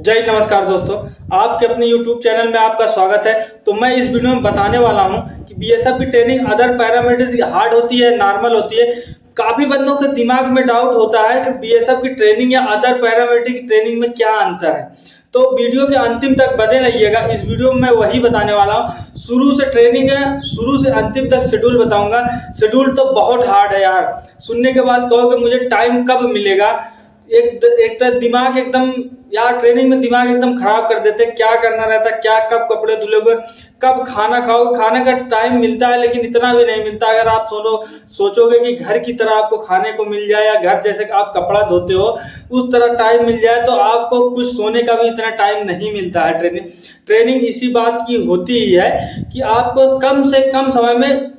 जय नमस्कार दोस्तों, आपके अपने YouTube चैनल में आपका स्वागत है। तो मैं इस वीडियो में बताने वाला हूं कि बीएसएफ की ट्रेनिंग अदर पैरामिलिट्री हार्ड होती है, नॉर्मल होती है। काफी बंदों के दिमाग में डाउट होता है कि बीएसएफ की ट्रेनिंग या अदर पैरामिलिट्री की ट्रेनिंग में क्या अंतर है। तो वीडियो के अंतिम तक बने रहिएगा। इस वीडियो में मैं वही बताने वाला हूँ। शुरू से ट्रेनिंग है, शुरू से अंतिम तक शेड्यूल बताऊंगा। शेड्यूल तो बहुत हार्ड है यार, सुनने के बाद कहोगे मुझे टाइम कब मिलेगा। एक तो दिमाग एकदम यार, ट्रेनिंग में दिमाग एकदम खराब कर देते हैं। क्या करना रहता है, क्या कब कपड़े धुलोगे, कब खाना खाओगे। खाने का टाइम मिलता है लेकिन इतना भी नहीं मिलता। अगर आप सोचोगे कि घर की तरह आपको खाने को मिल जाए या घर जैसे आप कपड़ा धोते हो उस तरह टाइम मिल जाए, तो आपको कुछ सोने का भी इतना टाइम नहीं मिलता है। ट्रेनिंग इसी बात की होती ही है कि आपको कम से कम समय में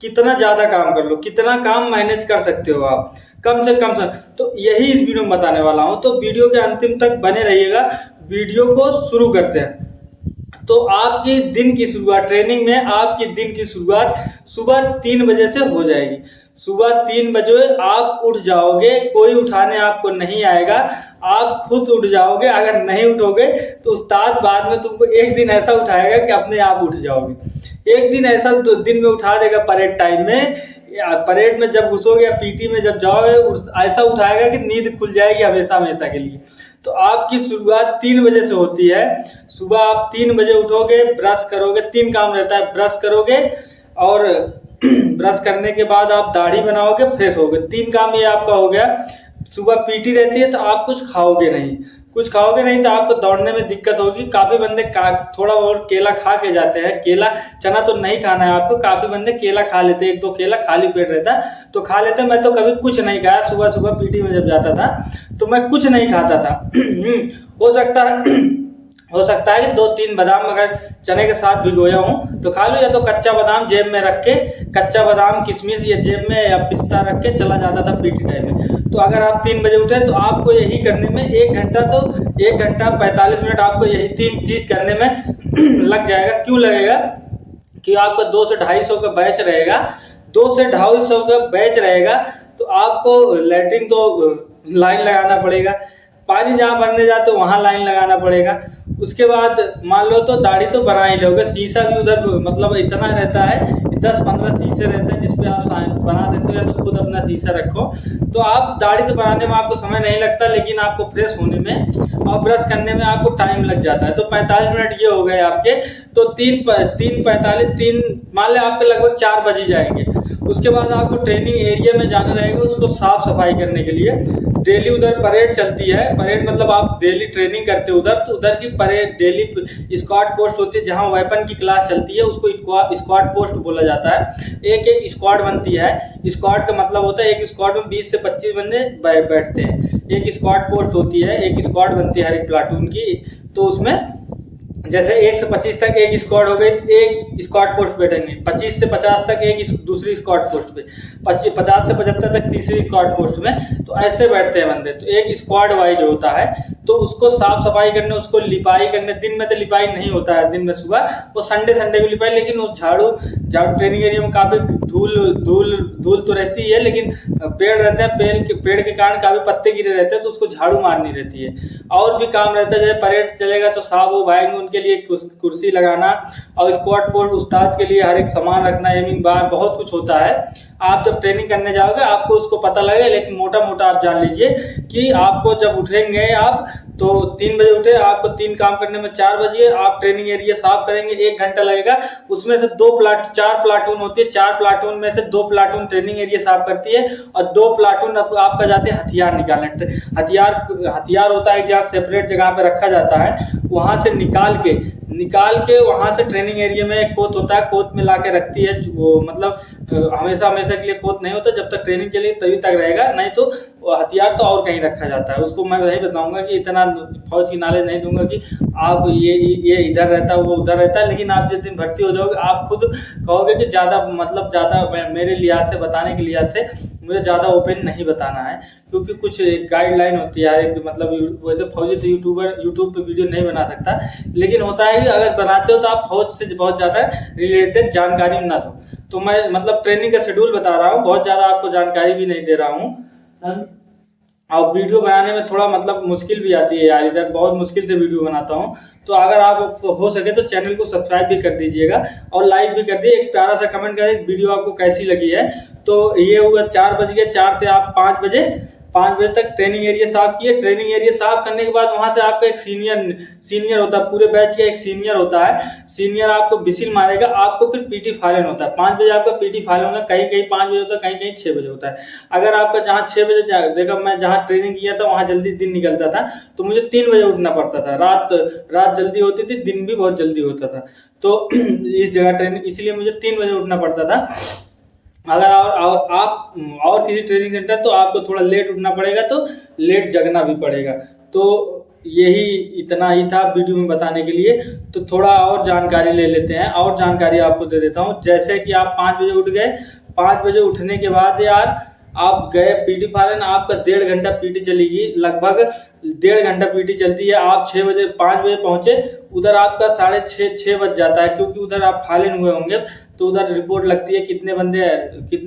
कितना ज्यादा काम कर लो, कितना काम मैनेज कर सकते हो आप कम से कम। तो यही इस वीडियो में बताने वाला हूं, तो वीडियो के अंतिम तक बने रहिएगा। वीडियो को शुरू करते हैं। तो आपकी दिन की शुरुआत, ट्रेनिंग में आपकी दिन की शुरुआत सुबह 3 बजे से हो जाएगी। सुबह 3 बजे आप उठ जाओगे, कोई उठाने आपको नहीं आएगा, आप खुद उठ जाओगे। अगर नहीं उठोगे तो उस्ताद बाद में तुमको एक दिन ऐसा उठाएगा कि अपने आप उठ जाओगे। एक दिन ऐसा दिन में उठा देगा परेड टाइम में, परेड में जब घुसोगे या पीटी में जब जाओगे ऐसा उठाएगा कि नींद खुल जाएगी हमेशा हमेशा के लिए। तो आपकी शुरुआत 3 बजे से होती है। सुबह आप 3 बजे उठोगे, ब्रश करोगे। 3 काम रहता है, ब्रश करोगे और ब्रश करने के बाद आप दाढ़ी बनाओगे, फ्रेश होगे। 3 काम ये आपका हो गया। सुबह पीटी रहती है तो आप कुछ खाओगे नहीं तो आपको दौड़ने में दिक्कत होगी। काफी बंदे थोड़ा बहुत केला खा के जाते हैं। केला, चना तो नहीं खाना है आपको। काफी बंदे केला खा लेते हैं, 1-2 केला खाली पेट रहता है तो खा लेते हैं। मैं तो कभी कुछ नहीं खाया। सुबह सुबह पीटी में जब जाता था तो मैं कुछ नहीं खाता था। हो सकता है कि 2-3 बादाम अगर चने के साथ भिगोया हूं तो खा लो, या तो कच्चा बादाम जेब में रख के, कच्चा बादाम किशमिश या जेब में या पिस्ता रख के चला जाता था पीटी टाइम में। तो अगर आप 3 बजे उठे तो आपको यही करने में 1 घंटा 45 मिनट आपको यही 3 चीज करने में लग जाएगा। क्यों लगेगा कि आपका 200 से 250 का बैच रहेगा। 200 से 250 का बैच रहेगा तो आपको लैट्रिन तो लाइन लगाना पड़ेगा, पानी जहाँ भरने जाते वहां लाइन लगाना पड़ेगा। उसके बाद मान लो तो दाढ़ी तो बना ही लोगे। शीशा भी उधर मतलब इतना रहता है, 10-15 शीशे रहते हैं जिसपे आप बना सकते हो, या तो खुद अपना शीशा रखो। तो आप दाढ़ी तो बनाने में आपको समय नहीं लगता, लेकिन आपको फ्रेश होने में और ब्रश करने में आपको टाइम लग जाता है। तो 45 मिनट ये हो गए आपके। तो 3 मान ले आपके लगभग 4 बज ही जाएंगे। उसके बाद आपको ट्रेनिंग एरिया में जाना रहेगा, उसको साफ सफाई करने के लिए। डेली उधर परेड चलती है। परेड मतलब आप डेली ट्रेनिंग करते हो उधर, तो उधर की परेड डेली स्क्वाड पोस्ट होती है जहां वेपन की क्लास चलती है, उसको स्क्वाड पोस्ट बोला जाता है। एक स्क्वाड बनती है। स्क्वाड का मतलब होता है एक स्क्वाड में 20 से 25 बंदे बैठते हैं। एक स्क्वाड पोस्ट होती है, एक स्क्वाड बनती है हर एक प्लाटून की। तो उसमें जैसे 1 से 25 तक एक स्क्वाड हो गई, एक स्क्वाड पोस्ट बैठेंगे। 25 से 50 तक एक दूसरी स्क्वाड पोस्ट पे, 50 से 75 तक तीसरी स्क्वाड पोस्ट में। तो ऐसे बैठते हैं बंदे। तो एक स्क्वाड वाइज होता है, तो उसको साफ सफाई करने, उसको लिपाई करने। दिन में तो लिपाई नहीं होता है, दिन में सुबह वो संडे को लिपाई। लेकिन वो झाड़ू ट्रेनिंग एरिया में काफी धूल तो रहती है, लेकिन पेड़ रहते हैं, पेड़ के कारण काफी पत्ते गिरे रहते हैं, तो उसको झाड़ू मारनी रहती है। और भी काम रहता है, जैसे परेड चलेगा तो साहब वो भाई उनके लिए कुर्सी लगाना, और स्क्वाड पोस्ट उस्ताद के लिए हर एक सामान रखना, एमिंग बार, बहुत कुछ होता है। आप जब ट्रेनिंग करने जाओगे आपको उसको पता लगेगा, लेकिन मोटा मोटा आप जान लीजिए कि आपको जब उठेंगे आप तो 3 बजे उठे, आपको 3 काम करने में 4 बजे आप ट्रेनिंग एरिया साफ करेंगे, 1 घंटा लगेगा। उसमें से 4 प्लाटून होती है। 4 प्लाटून में से 2 प्लाटून ट्रेनिंग एरिया साफ करती है और 2 प्लाटून आपका जाते हैं हथियार निकालने। हथियार होता है जहाँ सेपरेट जगह पे रखा जाता है, वहां से निकाल के वहां से ट्रेनिंग एरिया में एक कोत होता है, कोत में लाके रखती है। वो मतलब हमेशा के लिए कोत नहीं होता, जब तक ट्रेनिंग चलेगी तभी तक रहेगा, नहीं तो हथियार तो और कहीं रखा जाता है। उसको मैं नहीं बताऊंगा कि इतना फौज की नॉलेज नहीं दूंगा कि आप ये इधर रहता है वो उधर रहता है। लेकिन आप जिस दिन भर्ती हो जाओगे आप खुद कहोगे कि ज्यादा मेरे लिहाज से, बताने के लिहाज से मुझे ज्यादा ओपन नहीं बताना है, क्योंकि कुछ गाइडलाइन होती है यार। मतलब वैसे फौजी तो यूट्यूब पे वीडियो नहीं बना सकता, लेकिन होता है कि अगर बनाते हो तो आप फौज से बहुत ज्यादा रिलेटेड जानकारी ना दो। तो मैं मतलब ट्रेनिंग का शेड्यूल बता रहा हूँ, बहुत ज्यादा आपको जानकारी भी नहीं दे रहा हूँ। और वीडियो बनाने में थोड़ा मतलब मुश्किल भी आती है यार, इधर बहुत मुश्किल से वीडियो बनाता हूँ। तो अगर आप हो सके तो चैनल को सब्सक्राइब भी कर दीजिएगा और लाइक भी कर दिए, एक प्यारा सा कमेंट करें वीडियो आपको कैसी लगी है। तो ये हुआ 4 बज गए, 4 से आप 5 बजे तक ट्रेनिंग एरिया साफ किए। ट्रेनिंग एरिया साफ करने के बाद वहां से आपका एक सीनियर होता है, पूरे बैच का एक सीनियर होता है। सीनियर आपको विसिल मारेगा, आपको फिर पीटी फाइनल होता है। 5 बजे आपका पीटी फाइनल होता है, कहीं कहीं 5 बजे होता है, कहीं कहीं 6 बजे होता है। अगर आपका जहाँ 6 बजे देखा, मैं जहाँ ट्रेनिंग किया था वहाँ जल्दी दिन निकलता था, तो मुझे 3 बजे उठना पड़ता था। रात जल्दी होती थी, दिन भी बहुत जल्दी होता था। तो इस जगह ट्रेनिंग, इसलिए मुझे 3 बजे उठना पड़ता था। अगर आप और किसी ट्रेनिंग सेंटर तो आपको थोड़ा लेट उठना पड़ेगा, तो लेट जगना भी पड़ेगा। तो यही इतना ही था वीडियो में बताने के लिए। तो थोड़ा और जानकारी ले लेते हैं, और जानकारी आपको दे देता हूँ। जैसे कि आप 5 बजे उठ गए, 5 बजे उठने के बाद यार आप गए पीटी फाइनल, आपका 1.5 घंटा पीटी चलेगी, लगभग 1.5 घंटा पीटी चलती है। आप 5 बजे पहुंचे, उधर आपका 6:30 बज जाता है, क्योंकि उधर आप फाइनल हुए होंगे। तो उधर रिपोर्ट लगती है कितने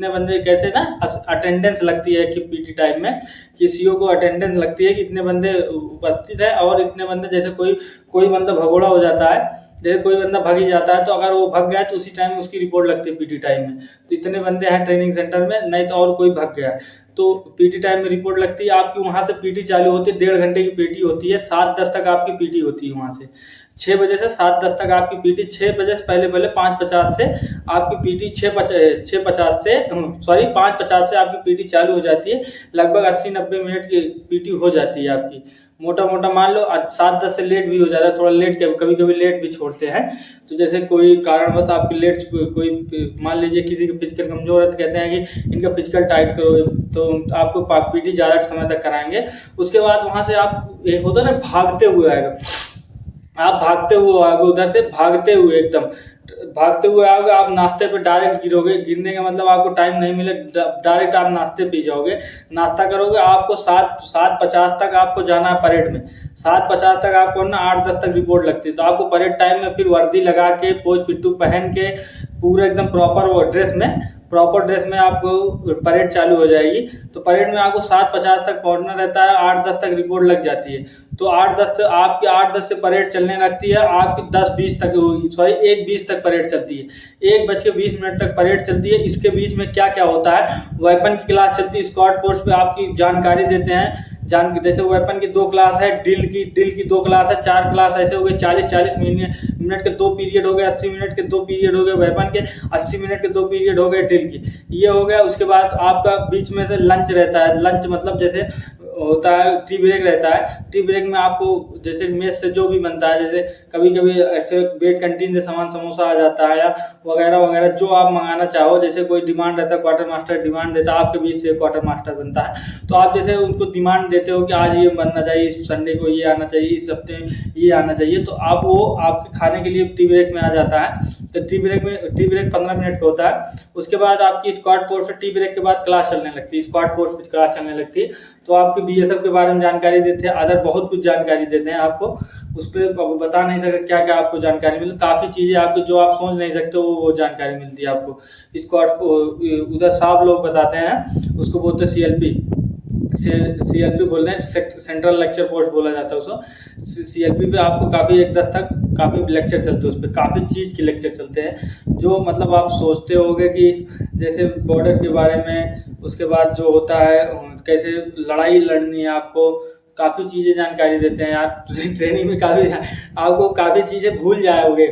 बंदे कैसे ना अटेंडेंस लगती है कि पीटी टाइम में किसी को अटेंडेंस लगती है, कितने बंदे उपस्थित है। और इतने बंदे, जैसे कोई बंदा भगोड़ा हो जाता है, जैसे कोई बंदा भाग ही जाता है, तो अगर वो भाग गया तो उसी टाइम उसकी रिपोर्ट लगती है पीटी टाइम में। तो इतने बंदे हैं ट्रेनिंग सेंटर में, नहीं तो और कोई भाग गया तो पीटी टाइम में रिपोर्ट लगती है आपकी। वहां से पीटी चालू होती है, 1.5 घंटे की पीटी होती है, 7:10 तक आपकी पीटी होती है। वहां से 6 बजे से 7:10 तक आपकी पीटी, 6 बजे से पहले 5:50 से आपकी पीटी 5:50 से आपकी पीटी चालू हो जाती है। लगभग 80-90 मिनट की पीटी हो जाती है आपकी, मोटा मान लो। 7:10 से लेट भी हो जाता है, थोड़ा लेट, कभी कभी लेट भी छोड़ते हैं। तो जैसे कोई कारणवश आपकी लेट, कोई मान लीजिए किसी का फिजिकल कमजोर है, तो कहते हैं कि इनका फिजिकल टाइट करो, तो आपको पीटी ज़्यादा समय तक कराएंगे। उसके बाद वहां से आप, एक होता है ना भागते हुए आएगा, आप भागते हुए आओगे, उधर से भागते हुए एकदम भागते हुए आओगे, आप नाश्ते पे डायरेक्ट गिरोगे। गिरने का मतलब आपको टाइम नहीं मिले, डायरेक्ट आप नाश्ते पे जाओगे, नाश्ता करोगे। आपको 7:50 तक आपको जाना है परेड में। 7:50 तक आपको ना 8:10 तक रिपोर्ट लगती है। तो आपको परेड टाइम में फिर वर्दी लगा के, पोज पिट्टू पहन के, पूरा एकदम प्रॉपर ड्रेस में आपको परेड चालू हो जाएगी। तो परेड में आपको 7:50 तक पहुंचना रहता है, 8:10 तक रिपोर्ट लग जाती है। तो 8:10 से परेड चलने लगती है आपकी 1:20 तक परेड चलती है। 1:20 तक परेड चलती है। इसके बीच में क्या क्या होता है, वेपन की क्लास चलती है, स्क्वाड पोस्ट पे आपकी जानकारी देते हैं। जैसे वेपन की 2 क्लास है, ड्रिल की 2 क्लास है, 4 क्लास ऐसे हो गए। 40 मिनट के 2 पीरियड हो गए, 80 मिनट के 2 पीरियड हो गए वेपन के, 80 मिनट के 2 पीरियड हो गए ड्रिल की, ये हो गया। उसके बाद आपका बीच में से लंच रहता है। लंच मतलब जैसे होता है, टी ब्रेक रहता है। टी ब्रेक में आपको जैसे मेस से जो भी बनता है, जैसे कभी कभी ऐसे वेट कैंटीन से सामान, समोसा आ जाता है या वगैरह वगैरह, जो आप मंगाना चाहो। जैसे कोई डिमांड रहता है, क्वार्टर मास्टर डिमांड देता है, आपके बीच से क्वार्टर मास्टर बनता है। तो आप जैसे उनको डिमांड देते हो कि आज ये बनना चाहिए, इस संडे को ये आना चाहिए, इस हफ्ते में ये आना चाहिए, तो आप वो आपके खाने के लिए टी ब्रेक में आ जाता है। तो टी ब्रेक 15 मिनट का होता है। उसके बाद आपकी स्क्वाड पोस्ट से टी ब्रेक के बाद क्लास चलने लगती है, स्क्वाड पोस्ट पे क्लास चलने लगती है। तो आपके बीएसएफ के बारे में जानकारी देते हैं, अदर बहुत कुछ जानकारी देते हैं आपको। उस पर बता नहीं सकते क्या क्या आपको जानकारी मिलती, काफ़ी चीज़ें आपकी जो आप सोच नहीं सकते वो जानकारी मिलती है आपको। स्क्वाड उधर साहब लोग बताते हैं, उसको बोलते हैं सीएलपी बोल रहे हैं, सेंट्रल लेक्चर पोस्ट बोला जाता है उसको। सीएलपी पे आपको काफ़ी 1:10 तक काफ़ी लेक्चर चलते हैं, उस पर काफ़ी चीज़ के लेक्चर चलते हैं, जो मतलब आप सोचते होगे कि जैसे बॉर्डर के बारे में, उसके बाद जो होता है कैसे लड़ाई लड़नी है, आपको काफ़ी चीज़ें जानकारी देते हैं यार। ट्रेनिंग में आपको काफ़ी चीज़ें भूल जाओगे,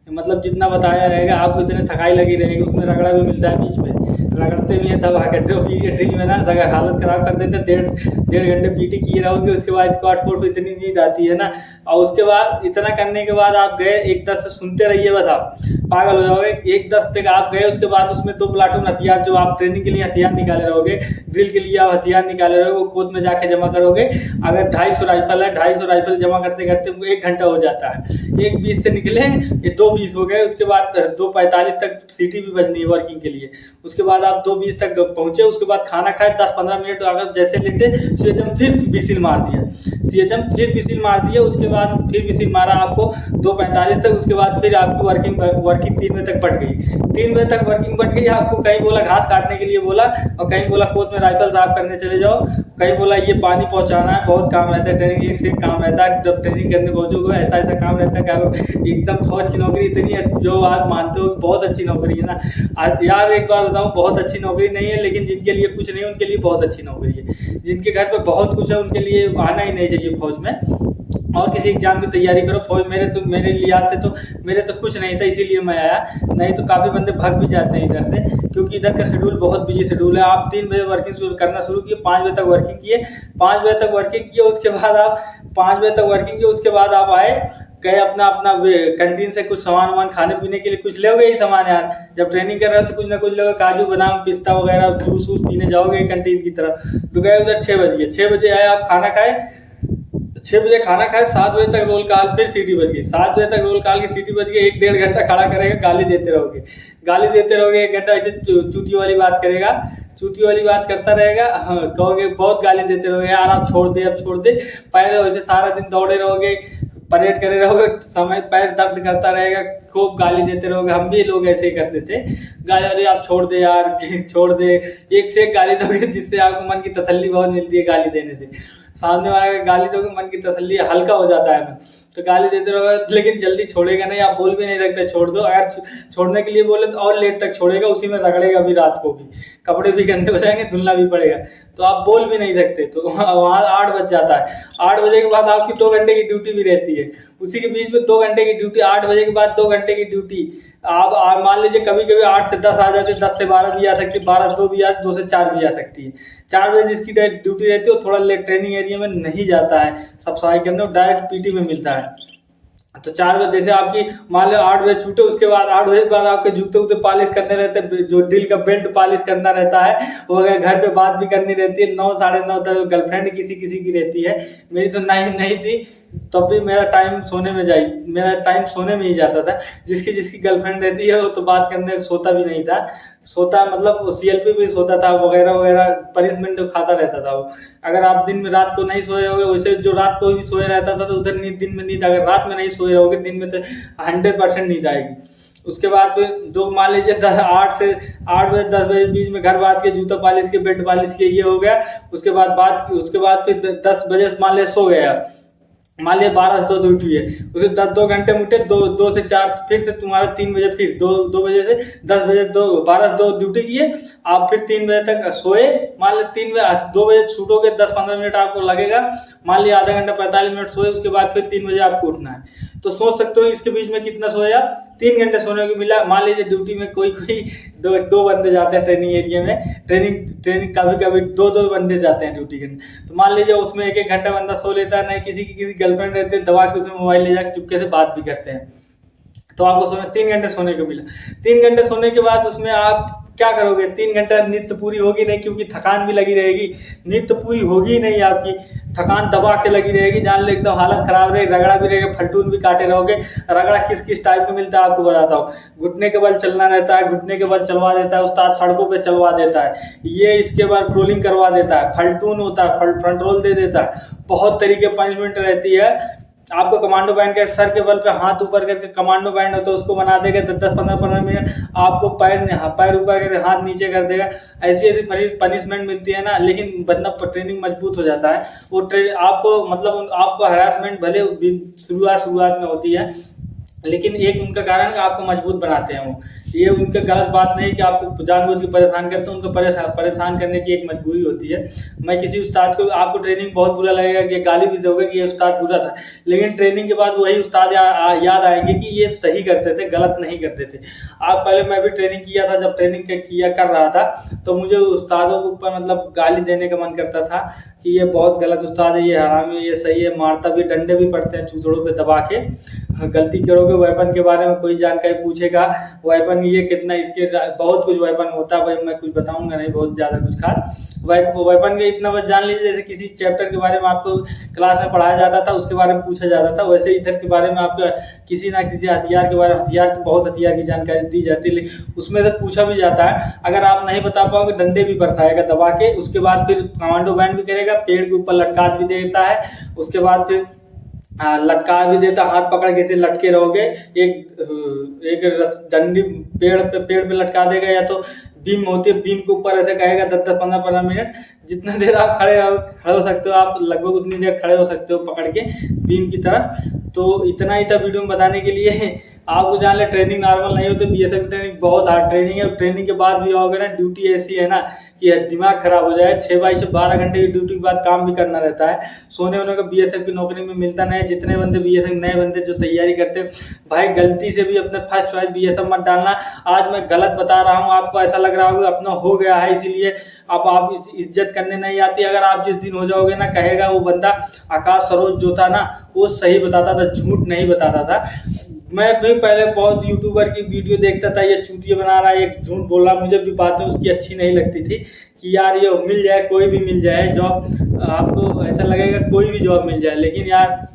मतलब जितना बताया रहेगा आपको इतने थकाई लगी रहेगी। उसमें रगड़ा भी मिलता है, बीच में रगड़ते भी हैं, दबा करते हो ड्रिल में ना, हालत खराब कर देते हैं। 1.5 घंटे पीटी किए रहोगे, उसके बाद स्क्वाड पोस्ट पे इतनी नींद आती है ना। और उसके बाद इतना करने के बाद आप गए 1:10 से सुनते रहिए, बस आप पागल हो जाओगे। 1:10 तक आप गए, उसके बाद उसमें 2 प्लाटून हथियार, जो आप ट्रेनिंग के लिए हथियार निकाले रहोगे, ड्रिल के लिए आप हथियार निकाले रहोगे, वो कोच में जाके जमा करोगे। अगर 250 राइफल है, 250 राइफल जमा करते करते 1 घंटा हो जाता है। 1:20 से निकले, ये 2:20 हो गए। उसके बाद 2:45 तक सीटी भी बजनी है वर्किंग के लिए। उसके बाद आप 2:20 तक पहुंचे, उसके बाद खाना खाए, 10-15 मिनट अगर जैसे लेटे, सीएचएम फिर विसिल मार दिया, उसके बाद फिर विसिल मारा आपको 2:45 तक। उसके बाद फिर आपकी वर्किंग 3 बजे तक पट गई, 3 बजे तक वर्किंग पट गई। आपको कहीं बोला घास काटने के लिए बोला, और कहीं बोला कोच में राइफल साफ करने चले जाओ, कहीं बोला ये पानी पहुंचाना है, बहुत काम रहता है ट्रेनिंग, एक से एक काम रहता है। जब ट्रेनिंग करने पहुंचोगे ऐसा ऐसा काम रहता है कि एकदम फौज की नौकरी इतनी है जो आप मानते हो बहुत अच्छी नौकरी है ना यार। एक बार बताऊं, बहुत अच्छी नौकरी नहीं है, लेकिन जिनके लिए कुछ नहीं उनके लिए बहुत अच्छी नौकरी है। जिनके घर पे बहुत कुछ है उनके लिए आना ही नहीं चाहिए फौज में। और किसी एग्जाम की तैयारी करो, फौज मेरे लिहाज से तो मेरे तो कुछ नहीं था, इसीलिए मैं आया। नहीं तो काफ़ी बंदे भाग भी जाते हैं इधर से, क्योंकि इधर का शेड्यूल बहुत बिजी शेड्यूल है। आप 3 बजे वर्किंग करना शुरू किए, 5 बजे तक वर्किंग किए, 5 बजे तक वर्किंग किए, उसके बाद आप 5 बजे तक वर्किंग किए, उसके बाद आप आए, गए अपना कैंटीन से कुछ सामान खाने पीने के लिए कुछ लोगे ही सामान यार। जब ट्रेनिंग कर रहे हो तो कुछ ना कुछ लोगे, काजू बादाम पिस्ता वगैरह जूस वूस पीने जाओगे कैंटीन की तरफ। तो गए उधर 6 बज गए, 6 बजे आए, आप खाना खाए, 6 बजे खाना खाए, 7 बजे तक रोल कॉल, फिर सीटी बज गई, 7 बजे तक रोल कॉल की सीटी बज गई, 1-1.5 घंटा खड़ा करेगा, गाली देते रहोगे, 1 घंटा ऐसे चूती वाली बात करेगा, चूती वाली बात करता रहेगा। हाँ, कहोगे बहुत गाली देते रहोगे, यार आप छोड़ दे, अब छोड़ दे, पैर वैसे सारा दिन दौड़े रहोगे, परेड करे रहोगे, समय पैर दर्द करता रहेगा, खूब गाली देते रहोगे। हम भी लोग ऐसे ही करते थे, गाली, अरे आप छोड़ दे यार छोड़ दे, एक से एक गाली दोगे, जिससे आपको मन की तसल्ली बहुत मिलती है गाली देने से। सामने वाले गाली दोगे, मन की तसल्ली हल्का हो जाता है मन, तो गाली देते रहोगे, लेकिन जल्दी छोड़ेगा नहीं। आप बोल भी नहीं सकते छोड़ दो, अगर छोड़ने के लिए बोले तो और लेट तक छोड़ेगा, उसी में रगड़ेगा भी, रात को भी कपड़े भी गंदे हो जाएंगे, धुलना भी पड़ेगा, तो आप बोल भी नहीं सकते। तो वहाँ 8 बज जाता है, 8 बजे के बाद आपकी 2 घंटे की ड्यूटी भी रहती है, उसी के बीच में 2 घंटे की ड्यूटी, 8 बजे के बाद 2 घंटे की ड्यूटी। आप मान लीजिए कभी कभी 8 से 10 आ जाती है, 10 से 12 भी आ सकती है, 12 से 2 भी 2 से 4 भी आ सकती है। 4 बजे जिसकी ड्यूटी रहती है वो थोड़ा लेट ट्रेनिंग एरिया में नहीं जाता है सब सफाई करने, डायरेक्ट पीटी में मिलता है। तो 4 बजे जैसे आपकी मान लो 8 बजे छूटे, उसके बाद 8 बजे के बाद आपके जूते वूते पॉलिश करने रहते हैं, जो डील का बेल्ट पॉलिश करना रहता है, वो अगर घर पे बात भी करनी रहती है, 9 साढ़े 9 तक गर्लफ्रेंड किसी किसी की रहती है, मेरी तो नहीं थी, तब भी मेरा टाइम सोने में ही जाता था। जिसकी जिसकी गर्लफ्रेंड रहती है वो तो बात करने सोता भी नहीं था, सोता मतलब सीएलपी भी सोता था वगैरह वगैरह, पनिशमेंट खाता रहता था वो। अगर आप दिन में रात को नहीं सोए रहोगे, वैसे जो रात को भी सोए रहता था तो उधर नींद, दिन में नींद, अगर रात में नहीं सोए रहोगे दिन में तो 100% नींद आएगी। उसके बाद फिर दो मान लीजिए 8 बजे 10 बजे बीच में घर बात के, जूता पॉलिश के, बेल्ट पॉलिश के, ये हो गया। उसके बाद फिर 10 बजे मान लिया सो गया, मान लिया 12 से 2 ड्यूटी है, उसे 2 घंटे मुठे, 2 से 4 फिर से तुम्हारा 3 बजे, फिर 2 बजे से 10 बजे 12 से 2 ड्यूटी किए, आप फिर 3 बजे तक सोए। मान लिया 2 बजे छूटोगे, 10-15 मिनट आपको लगेगा, मान लिया आधा घंटा 45 मिनट सोए, उसके बाद फिर 3 बजे आपको उठना है। तो सोच सकते हो इसके बीच में कितना सोया, 3 घंटे सोने को मिला। मान लीजिए ड्यूटी में कोई दो बंदे जाते हैं ट्रेनिंग एरिया में, ट्रेनिंग कभी दो बंदे जाते हैं ड्यूटी करने, तो मान लीजिए उसमें 1-1 घंटा बंदा सो लेता है, नहीं किसी गर्लफ्रेंड रहते हैं, दबा के उसमें मोबाइल ले जाकर चुपके से बात भी करते हैं। तो आपको 3 घंटे सोने को मिला। 3 घंटे सोने के बाद उसमें आप क्या करोगे, 3 घंटा नींद तो पूरी होगी नहीं, क्योंकि थकान भी लगी रहेगी, नींद तो पूरी होगी ही नहीं आपकी, थकान दबा के लगी रहेगी, जान लो एकदम हालत खराब रहेगी, रगड़ा भी रहेगा, फलटून भी काटे रहोगे। रगड़ा किस किस टाइप में मिलता है आपको बताता हूँ। घुटने के बल चलना रहता है, घुटने के बल चलवा देता है उस्ताद, सड़कों पे चलवा देता है ये, इसके बाद क्रोलिंग करवा देता है, फलटून होता है, फ्रंट रोल दे देता है, बहुत तरीके पनिशमेंट रहती है। आपको कमांडो बैंड के सर के बल पे हाथ ऊपर करके कमांडो बैंड होता है उसको बना देगा, 10-15 मिनट आपको पैर ऊपर करके हाथ नीचे कर देगा। ऐसी पनिशमेंट मिलती है ना, लेकिन बंदा ट्रेनिंग मजबूत हो जाता है। वो आपको मतलब आपको हरासमेंट भले शुरुआत में होती है, लेकिन एक उनका कारण आपको मजबूत बनाते हैं वो, ये उनका गलत बात नहीं कि आपको जानबूझ के परेशान करते हैं, उनको परेशान करने की एक मजबूरी होती है। मैं किसी उस्ताद को, आपको ट्रेनिंग बहुत बुरा लगेगा कि गाली भी दोगे कि ये उस्ताद बुरा था, लेकिन ट्रेनिंग के बाद वही उस्ताद याद आएंगे कि ये सही करते थे, गलत नहीं करते थे। आप पहले, मैं भी ट्रेनिंग किया था, जब ट्रेनिंग कर रहा था तो मुझे उस्तादों के ऊपर मतलब गाली देने का मन करता था कि ये बहुत गलत उस्ताद है, ये हरामी है, ये सही है, मारता भी, डंडे भी पड़ते हैं चूचड़ों पे दबा के। गलती करोगे वेपन के बारे में कोई जानकारी पूछेगा, वेपन ये कितना, इसके बहुत कुछ वेपन होता है भाई, मैं कुछ बताऊंगा नहीं बहुत ज़्यादा कुछ खास वेपन के इतना बस जान लीजिए, जैसे किसी चैप्टर के बारे में आपको क्लास में पढ़ाया जाता था, उसके बारे में पूछा जाता था, वैसे इधर के बारे में आपको किसी ना किसी हथियार के बारे में, बहुत हथियार की जानकारी दी जाती है, उसमें से पूछा भी जाता है। अगर आप नहीं बता पाओगे, डंडे भी बरसाएगा दबा के, उसके बाद फिर कमांडो बैंड भी करेगा, पेड़ के ऊपर लटका भी देता है, उसके बाद फिर हाँ, लटका भी देता, हाथ पकड़ के ऐसे लटके रहोगे। एक डंडी पेड़ पे लटका देगा, या तो बीम होती है, बीम के ऊपर ऐसे कहेगा 10-10, 15-15 मिनट, जितना देर आप खड़े हो सकते हो, आप लगभग उतनी देर खड़े हो सकते हो पकड़ के बीम की तरह। तो इतना ही था वीडियो में बताने के लिए। आपको जान ले, ट्रेनिंग नॉर्मल नहीं होती, बीएसएफ की ट्रेनिंग बहुत हार्ड ट्रेनिंग है। ट्रेनिंग के बाद भी आओगे ना, ड्यूटी ऐसी है ना कि दिमाग खराब हो जाए। 6 से 12 घंटे की ड्यूटी के बाद काम भी करना रहता है। सोने वोने का बीएसएफ की नौकरी में मिलता नहीं है। जितने बंदे बीएसएफ नए बंदे जो तैयारी करते हैं, भाई गलती से भी अपने फर्स्ट चॉइस बीएसएफ मत डालना। आज मैं गलत बता रहा हूँ, आपको ऐसा लग रहा होगा अपना हो गया है इसीलिए अब आप इज्जत करने नहीं आती। अगर आप जिस दिन हो जाओगे ना, कहेगा वो बंदा आकाश सरोज जो था ना, वो सही बताता था, झूठ नहीं बताता था। मैं भी पहले बहुत यूट्यूबर की वीडियो देखता था, ये चूतिया बना रहा है, एक झूठ बोल रहा, मुझे भी बातें उसकी अच्छी नहीं लगती थी कि यार ये मिल जाए, कोई भी मिल जाए जॉब, आपको ऐसा लगेगा कोई भी जॉब मिल जाए। लेकिन यार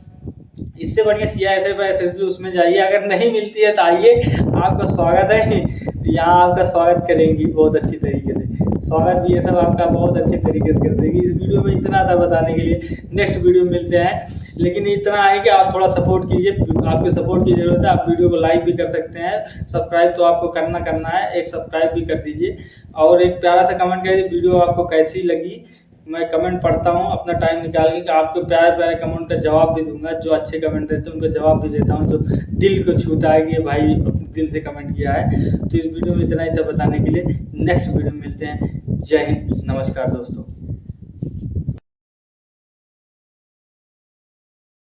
इससे बढ़िया सीआईएसएफ एसएसबी उसमें जाइए, अगर नहीं मिलती है तो आइए, आपका स्वागत है यहाँ, आपका स्वागत करेंगी बहुत अच्छी तरीके से। स्वागत भी ये सब आपका बहुत अच्छे तरीके से कर देगी। इस वीडियो में इतना था बताने के लिए, नेक्स्ट वीडियो में मिलते हैं। लेकिन इतना है कि आप थोड़ा सपोर्ट कीजिए, आपके सपोर्ट की ज़रूरत है। आप वीडियो को लाइक भी कर सकते हैं, सब्सक्राइब तो आपको करना है, एक सब्सक्राइब भी कर दीजिए और एक प्यारा सा कमेंट करिए वीडियो आपको कैसी लगी। मैं कमेंट पढ़ता हूँ अपना टाइम निकाल के, कि आपके प्यारे प्यारे कमेंट का जवाब भी दूंगा। जो अच्छे कमेंट रहते हैं उनका जवाब भी देता हूँ, जो दिल को छूता है कि भाई अपने दिल से कमेंट किया है। तो इस वीडियो में इतना ही था बताने के लिए। नेक्स्ट वीडियो में मिलते हैं। जय हिंद, नमस्कार दोस्तों।